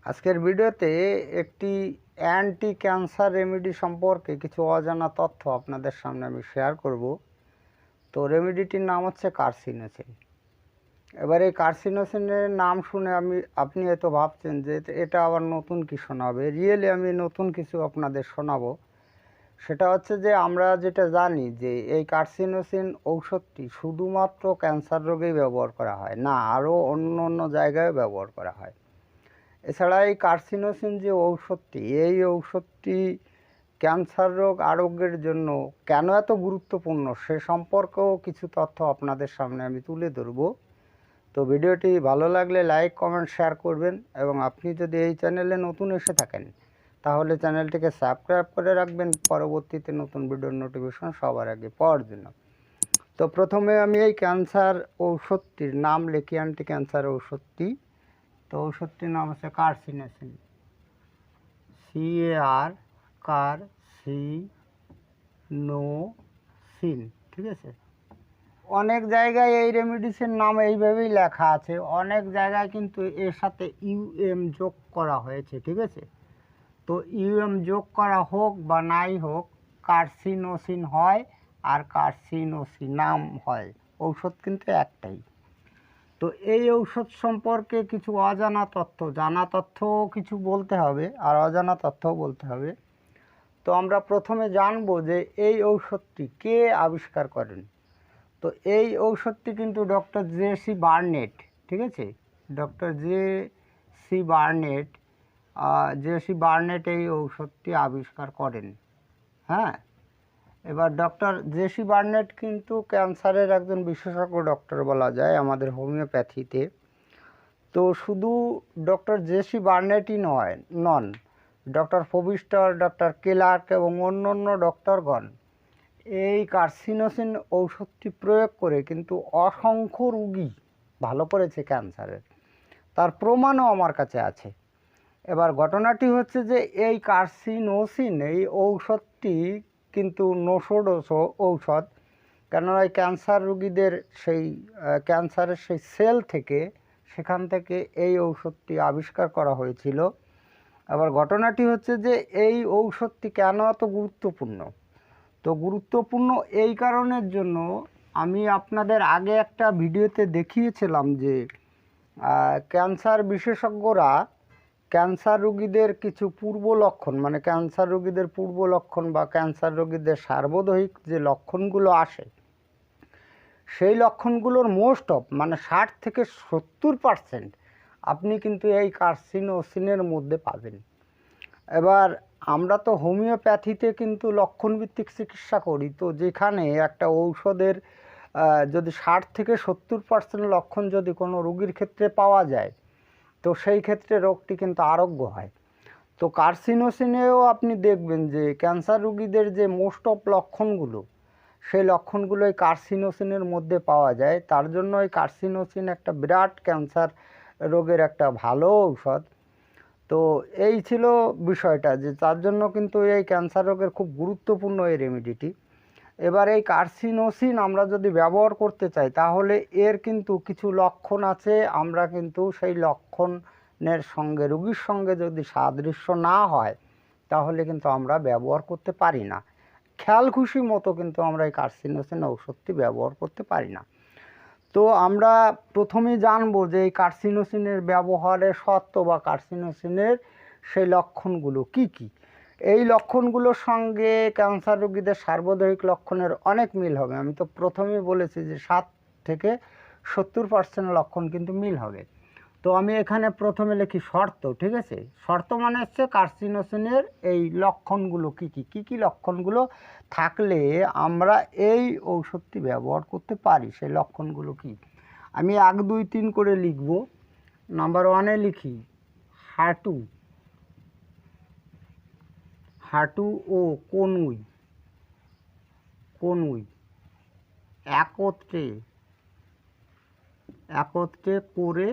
আজকের ভিডিওতে একটি অ্যান্টি ক্যান্সার রেমেডি সম্পর্কে কিছু অজানা তথ্য আপনাদের সামনে আমি শেয়ার করব। তো রেমেডিটির নাম হচ্ছে কার্সিনোসিন। এবার এই কার্সিনোসিনের নাম শুনে আপনি হয়তো ভাবছেন যে এটা আবার নতুন কি শোনাবে। রিয়েলি আমি নতুন কিছু আপনাদের শোনাবো। সেটা হচ্ছে যে আমরা যেটা জানি যে এই কার্সিনোসিন ঔষধটি শুধুমাত্র ক্যান্সার রোগেই ব্যবহার করা হয় না, আরও অন্য অন্য জায়গায় ব্যবহার করা হয়। এছাড়া এই কার্সিনোসিন যে ঔষধটি, এই ঔষধটি ক্যান্সার রোগ আরোগ্যের জন্য কেন এত গুরুত্বপূর্ণ সে সম্পর্কেও কিছু তথ্য আপনাদের সামনে আমি তুলে ধরব। তো ভিডিওটি ভালো লাগলে লাইক, কমেন্ট, শেয়ার করবেন এবং আপনি যদি এই চ্যানেলে নতুন এসে থাকেন তাহলে চ্যানেলটিকে সাবস্ক্রাইব করে রাখবেন পরবর্তীতে নতুন ভিডিওর নোটিফিকেশন সবার আগে পাওয়ার জন্য। তো প্রথমে আমি এই ক্যান্সার ঔষধটির নাম লিখি, অ্যান্টি ক্যান্সার ঔষধটি। তো ওষুধটির নাম হচ্ছে কার্সিনোসিন, কার্সিনোসিন, ঠিক আছে। অনেক জায়গায় এই রেমেডিসের নাম এইভাবেই লেখা আছে, অনেক জায়গায় কিন্তু এর সাথে ইউএম যোগ করা হয়েছে, ঠিক আছে। তো ইউএম যোগ করা হোক বা নাই হোক, কার্সিনোসিন হয় আর কার্সিনোসিনাম হয়, ঔষধ কিন্তু একটাই। তো এই ঔষধ সম্পর্কে কিছু অজানা তথ্য, জানা তথ্যও কিছু বলতে হবে আর অজানা তথ্যও বলতে হবে। তো আমরা প্রথমে জানব যে এই ঔষধটি কে আবিষ্কার করেন। তো এই ঔষধটি কিন্তু ডক্টর জে.সি. বার্নেট, ঠিক আছে। Doctor J C. বার্নেট এই ঔষধটি আবিষ্কার করেন। হ্যাঁ, এবার ডক্টর জে.সি. বার্নেট কিন্তু ক্যান্সারের একজন বিশেষজ্ঞ ডক্টর বলা যায় আমাদের হোমিওপ্যাথিতে। তো শুধু ডক্টর জে.সি. বার্নেটই নন, ডক্টর ফোবিস্টার, ডক্টর ক্লার্ক এবং অন্য অন্য ডক্টরগণ এই কার্সিনোসিন ঔষধটি প্রয়োগ করে কিন্তু অসংখ্য রোগী ভালো করেছে ক্যান্সারের। তার প্রমাণও আমার কাছে আছে। এবার ঘটনাটি হচ্ছে যে এই কার্সিনোসিন এই ঔষধটি কিন্তু নোসোডোস ঔষধ, কেননা এই ক্যান্সার রোগীদের সেই ক্যান্সারের সেই সেল থেকে, সেখান থেকে এই ঔষধটি আবিষ্কার করা হয়েছিল। আবার ঘটনাটি হচ্ছে যে এই ঔষধটি কেন এত গুরুত্বপূর্ণ। তো গুরুত্বপূর্ণ এই কারণের জন্য, আমি আপনাদের আগে একটা ভিডিওতে দেখিয়েছিলাম যে ক্যান্সার বিশেষজ্ঞরা ক্যান্সার রোগীদের কিছু পূর্ব লক্ষণ, মানে ক্যান্সার রোগীদের পূর্ব লক্ষণ বা ক্যান্সার রোগীদের সার্বদৈহিক যে লক্ষণগুলো আসে, সেই লক্ষণগুলোর মোস্ট অফ মানে 60 থেকে 70% আপনি কিন্তু এই কার্সিনোসিনের মধ্যে পাবেন। এবার আমরা তো হোমিওপ্যাথিতে কিন্তু লক্ষণভিত্তিক চিকিৎসা করি। তো যেখানে একটা ঔষধের যদি 60 থেকে 70% লক্ষণ যদি কোনো রোগীর ক্ষেত্রে পাওয়া যায়, তো সেই ক্ষেত্রে রোগটি কিন্তু আরোগ্য হয়। তো কার্সিনোসিনেও আপনি দেখবেন যে ক্যান্সার রোগীদের যে মোস্ট অফ লক্ষণগুলো, সেই লক্ষণগুলো এই কার্সিনোসিনের মধ্যে পাওয়া যায়। তার জন্য এই কার্সিনোসিন একটা বিরাট ক্যান্সার রোগের একটা ভালো ঔষধ। তো এই ছিল বিষয়টা, যে তার জন্য কিন্তু এই ক্যান্সার রোগের খুব গুরুত্বপূর্ণ এই রেমেডিটি। এবার এই কার্সিনোসিন আমরা যদি ব্যবহার করতে চাই তাহলে এর কিন্তু কিছু লক্ষণ আছে, আমরা কিন্তু সেই লক্ষণের সঙ্গে, রোগীর সঙ্গে যদি সাদৃশ্য না হয় তাহলে কিন্তু আমরা ব্যবহার করতে পারি না। খেয়াল খুশি মতো কিন্তু আমরা এই কার্সিনোসিন ঔষধটি ব্যবহার করতে পারি না। তো আমরা প্রথমেই জানবো যে এই কার্সিনোসিনের ব্যবহারের শর্ত বা কার্সিনোসিনের সেই লক্ষণগুলো কি কি। এই লক্ষণগুলোর সঙ্গে ক্যান্সার রোগীদের সার্বদৈহিক লক্ষণের অনেক মিল হবে। আমি তো প্রথমেই বলেছি যে 60 থেকে 70% লক্ষণ কিন্তু মিল হবে। তো আমি এখানে প্রথমে লিখি শর্ত, ঠিক আছে। শর্ত মানে হচ্ছে কার্সিনোসিনের এই লক্ষণগুলো কি কি, কি কি লক্ষণগুলো থাকলে আমরা এই ঔষধটি ব্যবহার করতে পারি, সেই লক্ষণগুলো কি। আমি 1 2 3 করে লিখব। নাম্বার 1-এ লিখি হাঁটু, হাঁটু ও কনুই, কনুই একত্রে একত্রে করে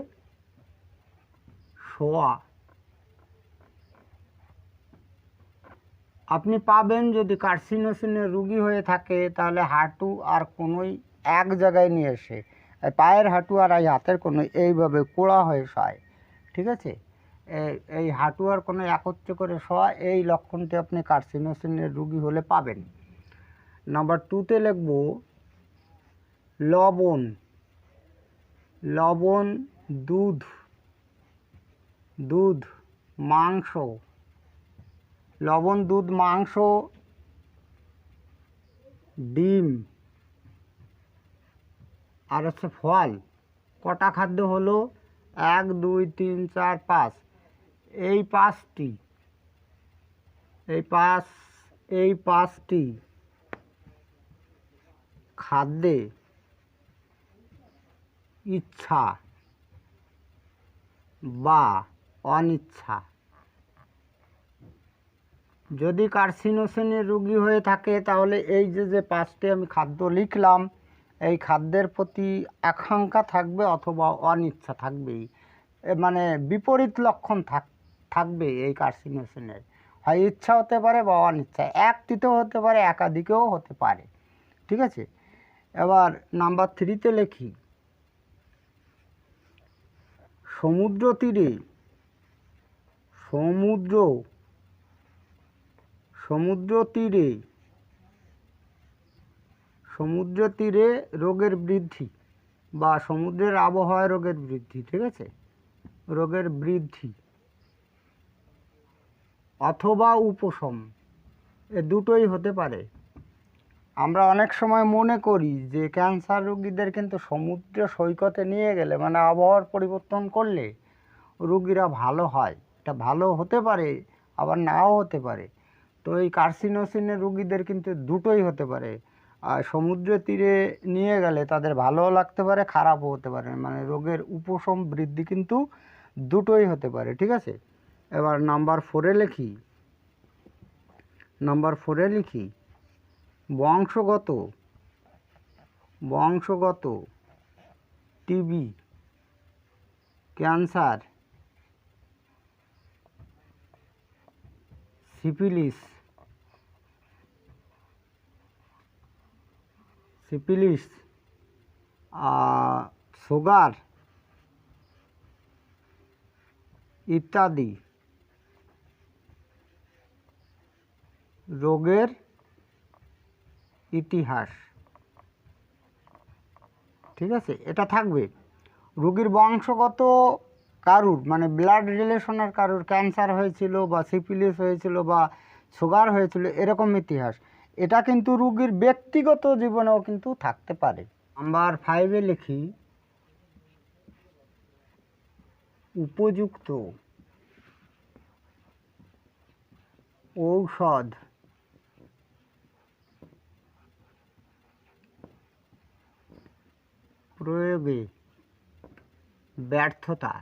শোয়া। আপনি পাবেন যদি কার্সিনোসিনের রোগী হয়ে থাকে তাহলে হাঁটু আর কনুই এক জায়গায় নিয়ে এসে পায়ের হাঁটু আর এই হাতের কনুই এইভাবে কোড়া হয়ে শোয়, ঠিক আছে। এই হাঁটু আর কোনো একত্রে করে শোয়া, এই লক্ষণটি আপনি কার্সিনোসিনের রুগী হলে পাবেন। নাম্বার 2তে লিখব লবণ, লবণ, দুধ, দুধ, মাংস, লবণ, দুধ, মাংস, ডিম, আর হচ্ছে ফল। কটা খাদ্য হলো? 1 2 3 4 5, এই 5টি, এই 5টি খাদ্যে ইচ্ছা বা অনিচ্ছা, যদি কার্সিনোসিনের রোগী হয়ে থাকে তাহলে এই যে 5টি আমি খাদ্য লিখলাম, এই খাদ্যের প্রতি আকাঙ্ক্ষা থাকবে অথবা অনিচ্ছা থাকবেই, মানে বিপরীত লক্ষণ থাকবে এই কার্সিনোসিনের। হয় ইচ্ছা হতে পারে বা অনিচ্ছা, একটিতেও হতে পারে, একাধিকেও হতে পারে। ঠিক আছে, এবার নাম্বার 3তে লিখি সমুদ্র তীরে, সমুদ্র তীরে রোগের বৃদ্ধি বা সমুদ্রের আবহাওয়ায় রোগের বৃদ্ধি। ঠিক আছে, রোগের বৃদ্ধি অথবা উপশম, এ দুটোই হতে পারে। আমরা অনেক সময় মনে করি যে ক্যান্সার রোগীদের কিন্তু সমুদ্র সৈকতে নিয়ে গেলে, মানে আবহাওয়ার পরিবর্তন করলে রোগীরা ভালো হয়। এটা ভালো হতে পারে, আবার নাও হতে পারে। তো এই কার্সিনোসিনের রোগীদের কিন্তু দুটোই হতে পারে। আর সমুদ্র তীরে নিয়ে গেলে তাদের ভালোও লাগতে পারে, খারাপও হতে পারে, মানে রোগের উপশম বৃদ্ধি কিন্তু দুটোই হতে পারে। ঠিক আছে, এবার নাম্বার 4-এ লিখি, বংশগত টিবি, ক্যান্সার, সিফিলিস, সুগার ইত্যাদি রোগের ইতিহাস। ঠিক আছে, এটা থাকবে। রোগীর বংশগত কারুর, মানে ব্লাড রিলেশনের কারুর ক্যান্সার হয়েছিল বা সিফিলিস হয়েছিল বা সুগার হয়েছিল, এরকম ইতিহাস। এটা কিন্তু রোগীর ব্যক্তিগত জীবনেও কিন্তু থাকতে পারে। নাম্বার 5-এ লিখি উপযুক্ত ঔষধ প্রয়োগে ব্যর্থতা।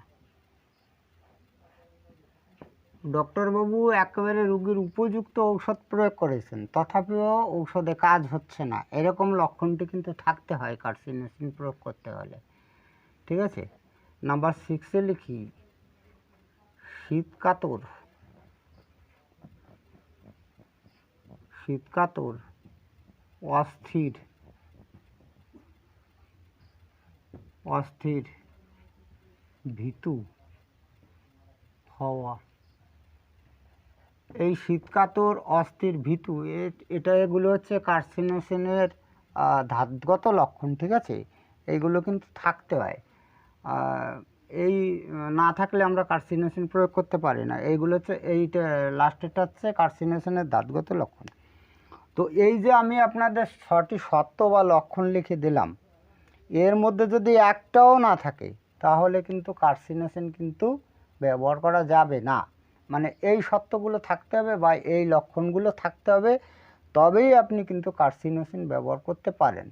ডক্টরবাবু একেবারে রোগীর উপযুক্ত ঔষধ প্রয়োগ করেছেন, তথাপিও ঔষধে কাজ হচ্ছে না, এরকম লক্ষণটি কিন্তু থাকতে হয় কার্সিনোসিন প্রয়োগ করতে হলে। ঠিক আছে, নাম্বার 6-এ লিখি শীতকাতর, অস্থির, ভীতু হওয়া। এই শীতকাতর, অস্থির, ভীতু, এগুলো হচ্ছে কার্সিনোসিনের ধাতগত লক্ষণ। ঠিক আছে, এইগুলো কিন্তু থাকতে হয়। এই না থাকলে আমরা কার্সিনোসিন প্রয়োগ করতে পারি না। এইগুলো হচ্ছে, এইটা লাস্টেরটা হচ্ছে কার্সিনোসিনের ধাতগত লক্ষণ। তো এই যে আমি আপনাদের 6টি সত্য বা লক্ষণ লিখে দিলাম, এর মধ্যে যদি একটাও না থাকে তাহলে কিন্তু কার্সিনোসিন কিন্তু ব্যবহার করা যাবে না। মানে এই সত্যগুলো থাকতে হবে বা এই লক্ষণগুলো থাকতে হবে, তবেই আপনি কিন্তু কার্সিনোসিন ব্যবহার করতে পারেন।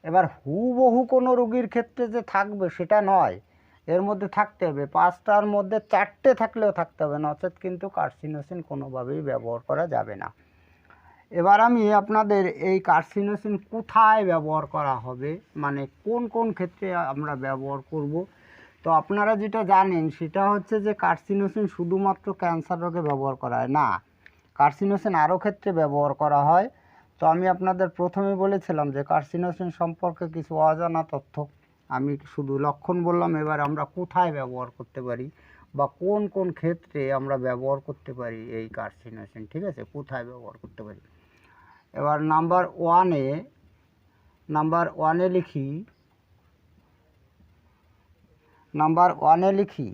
এবার হুবহু কোনো রোগীর ক্ষেত্রে যে থাকবে সেটা নয়, এর মধ্যে থাকতে হবে, 5টার মধ্যে 4টে থাকলেও থাকতে হবে, নচেত কিন্তু কার্সিনোসিন কোনোভাবেই ব্যবহার করা যাবে না। এবার আমি আপনাদের এই কার্সিনোসিন কোথায় ব্যবহার করা হবে, মানে কোন কোন ক্ষেত্রে আমরা ব্যবহার করব, তো আপনারা যেটা জানেন সেটা হচ্ছে যে কার্সিনোসিন শুধুমাত্র ক্যান্সার রোগে ব্যবহার করা হয় না, কার্সিনোসিন আরও ক্ষেত্রে ব্যবহার করা হয়। তো আমি আপনাদের প্রথমে বলেছিলাম যে কার্সিনোসিন সম্পর্কে কিছু অজানা তথ্য, আমি শুধু লক্ষণ বললাম। এবার আমরা কোথায় ব্যবহার করতে পারি বা কোন কোন ক্ষেত্রে আমরা ব্যবহার করতে পারি এই কার্সিনোসিন, ঠিক আছে, কোথায় ব্যবহার করতে পারি। এবার নাম্বার ওয়ানে লিখি,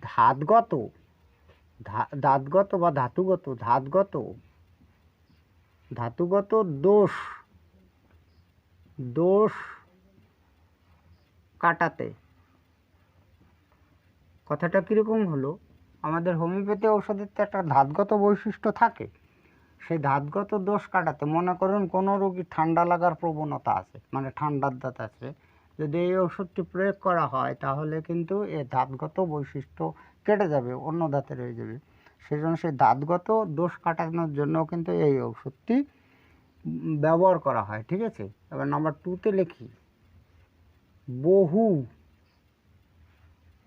ধাতগত বা ধাতুগত দোষ কাটাতে। কথাটা কীরকম হলো, আমাদের হোমিওপ্যাথি ঔষধের তো একটা ধাতগত বৈশিষ্ট্য থাকে, সেই ধাতগত দোষ কাটাতে, মনে করুন কোনো রোগীর ঠান্ডা লাগার প্রবণতা আছে, মানে ঠান্ডার দাঁত আছে, যদি এই ওষুধটি প্রয়োগ করা হয় তাহলে কিন্তু এই ধাতগত বৈশিষ্ট্য কেটে যাবে, অন্য দাঁতে রয়ে যাবে। সেই জন্য সেই ধাতগত দোষ কাটানোর জন্য কিন্তু এই ওষুধটি ব্যবহার করা হয়, ঠিক আছে। এবার নাম্বার 2তে লিখি, বহু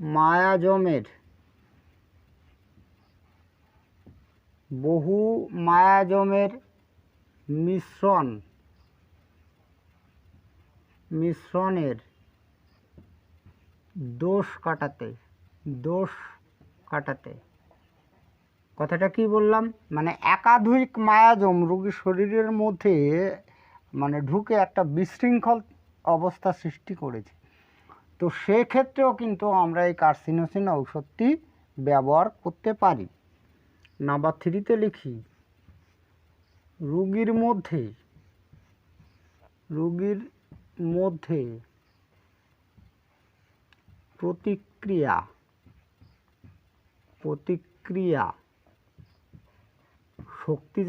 মায়াজমের মিশ্রণের দোষ কাটাতে। কথাটা কি বললাম, মানে একাধিক মায়াজম রোগীর শরীরের মধ্যে মানে ঢুকে একটা বিশৃঙ্খল অবস্থা সৃষ্টি করেছে, তো সেক্ষেত্রেও কিন্তু আমরা এই কার্সিনোসিন ঔষধটি ব্যবহার করতে পারি। নাম্বার 3তে লিখি, রোগীর মধ্যে প্রতিক্রিয়া শক্তি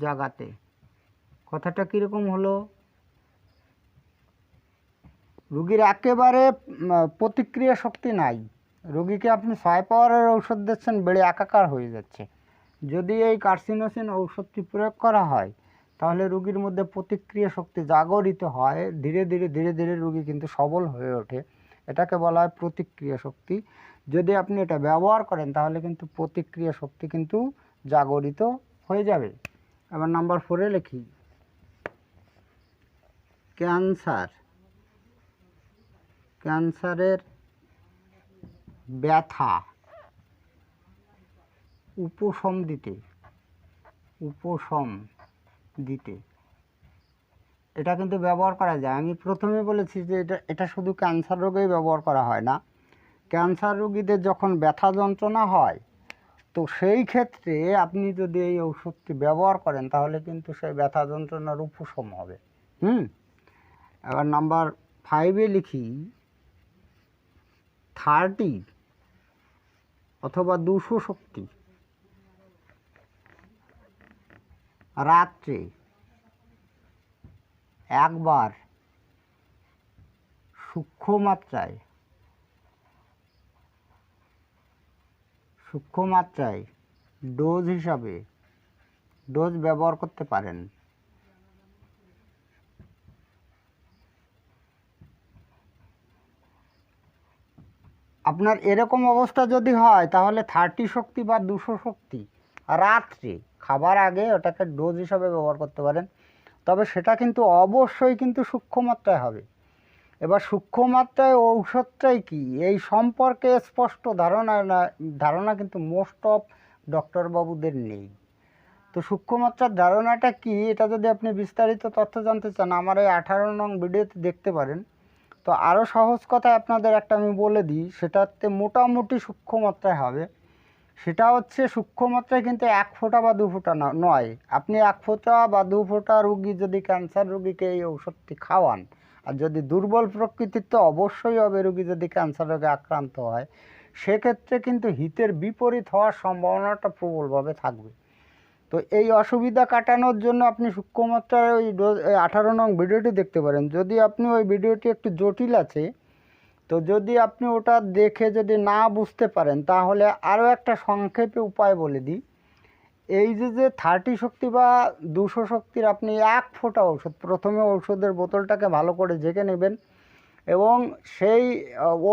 জাগাতে। কথাটা কীরকম হলো, রোগীর একেবারে প্রতিক্রিয়া শক্তি নাই, রোগীকে আপনি 6 পাওয়ারের ঔষধ দিচ্ছেন, বেড়ে একাকার হয়ে যাচ্ছে। যদি এই কার্সিনোসিন ঔষধটি প্রয়োগ করা হয় তাহলে রোগীর মধ্যে প্রতিক্রিয়া শক্তি জাগরিত হয়, ধীরে ধীরে রোগী কিন্তু সবল হয়ে ওঠে, এটাকে বলা হয় প্রতিক্রিয়া শক্তি। যদি আপনি এটা ব্যবহার করেন তাহলে কিন্তু প্রতিক্রিয়া শক্তি কিন্তু জাগরিত হয়ে যাবে। এবার নাম্বার 4-এ লিখি, ক্যান্সারের ব্যথা উপশম দিতে এটা কিন্তু ব্যবহার করা যায়। আমি প্রথমে বলেছি যে এটা শুধু ক্যান্সার রোগেই ব্যবহার করা হয় না, ক্যান্সার রোগীদের যখন ব্যথা যন্ত্রণা হয় তো সেই ক্ষেত্রে আপনি যদি এই ঔষধটি ব্যবহার করেন তাহলে কিন্তু সেই ব্যথা যন্ত্রণার উপশম হবে। এবার নাম্বার 5-এ লিখি, 30 অথবা 200 শক্তি রাত্রে একবার সূক্ষ্ম মাত্রায় ডোজ ব্যবহার করতে পারেন। আপনার এরকম অবস্থা যদি হয় তাহলে 30 শক্তি বা 200 শক্তি রাত্রে খাবার আগে ওটাকে ডোজ হিসাবে ব্যবহার করতে পারেন, তবে সেটা কিন্তু অবশ্যই কিন্তু সূক্ষ্ম মাত্রায় হবে। এবার সূক্ষ্ম মাত্রায় ঔষধটাই কি এই সম্পর্কে স্পষ্ট ধারণা কিন্তু মোস্ট অফ ডক্টরবাবুদের নেই। তো সূক্ষ্ম মাত্রার ধারণাটা কি, এটা যদি আপনি বিস্তারিত তথ্য জানতে চান আমার এই 18 নং ভিডিওতে দেখতে পারেন। তো আরও সহজ কথায় আপনাদের একটা আমি বলে দিই, সেটাতে মোটামুটি সূক্ষ্ম মাত্রায় হবে। সেটা হচ্ছে সূক্ষ্ম মাত্রায় কিন্তু 1 ফোঁটা বা 2 ফোঁটা নয়, আপনি 1 ফোঁটা বা 2 ফোঁটা রোগী যদি ক্যান্সার রোগীকে এই ঔষধটি খাওয়ান, আর যদি দুর্বল প্রকৃতির তো অবশ্যই হবে, রোগী যদি ক্যান্সার রোগে আক্রান্ত হয় সেক্ষেত্রে কিন্তু হিতের বিপরীত হওয়ার সম্ভাবনাটা প্রবলভাবে থাকবে। তো এই অসুবিধা কাটানোর জন্য আপনি সূক্ষ্মমাত্রার ওই 18 নং ভিডিওটি দেখতে পারেন। যদি আপনি ওই ভিডিওটি একটু জটিল আছে, তো যদি আপনি ওটা দেখে যদি না বুঝতে পারেন তাহলে আরও একটা সংক্ষেপে উপায় বলে দিই। এই যে 30 শক্তি বা 200 শক্তির আপনি 1 ফোঁটা ওষুধ, প্রথমে ঔষধের বোতলটাকে ভালো করে ঝেঁকে নেবেন এবং সেই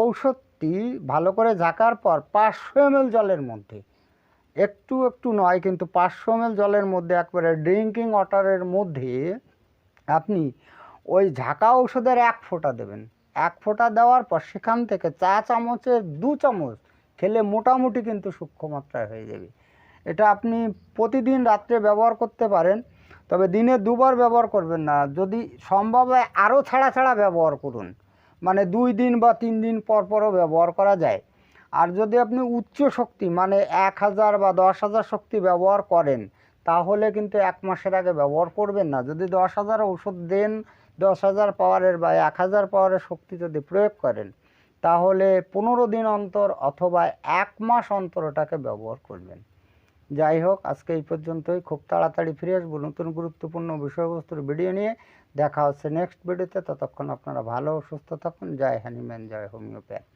ঔষধটি ভালো করে ঝাঁকার পর 500 ml জলের মধ্যে, একটু নয় কিন্তু 500 ml জলের মধ্যে, একবারে ড্রিঙ্কিং ওয়াটারের মধ্যে আপনি ওই ঝাঁকা ঔষধের 1 ফোঁটা দেবেন। 1 ফোঁটা দেওয়ার পর সেখান থেকে চা চামচের 2 চামচ খেলে মোটামুটি কিন্তু সূক্ষ্ম মাত্রায় হয়ে যাবে। এটা আপনি প্রতিদিন রাত্রে ব্যবহার করতে পারেন, তবে দিনে 2 বার ব্যবহার করবেন না। যদি সম্ভব হয় আরও ছাড়া ছাড়া ব্যবহার করুন, মানে 2 দিন বা 3 দিন পর পরও ব্যবহার করা যায়। আর যদি আপনি উচ্চ শক্তি মানে 1000 বা 10,000 শক্তি ব্যবহার করেন, তাহলে কিন্তু 1 মাসের আগে ব্যবহার করবেন না। যদি 10,000 ওষুধ দেন, 10,000 পাওয়ারের বা 1000 পাওয়ারের শক্তি যদি প্রয়োগ করেন, তাহলে 15 দিন অন্তর অথবা 1 মাস অন্তর ওটাকে ব্যবহার করবেন। যাই হোক, আজকে এই পর্যন্তই। খুব তাড়াতাড়ি ফিরে আসবো নতুন গুরুত্বপূর্ণ বিষয়বস্তুর ভিডিও নিয়ে। দেখা হচ্ছে নেক্সট ভিডিওতে। ততক্ষণ আপনারা ভালো ও সুস্থ থাকুন। জয় হ্যানিম্যান, জয় হোমিওপ্যাথ।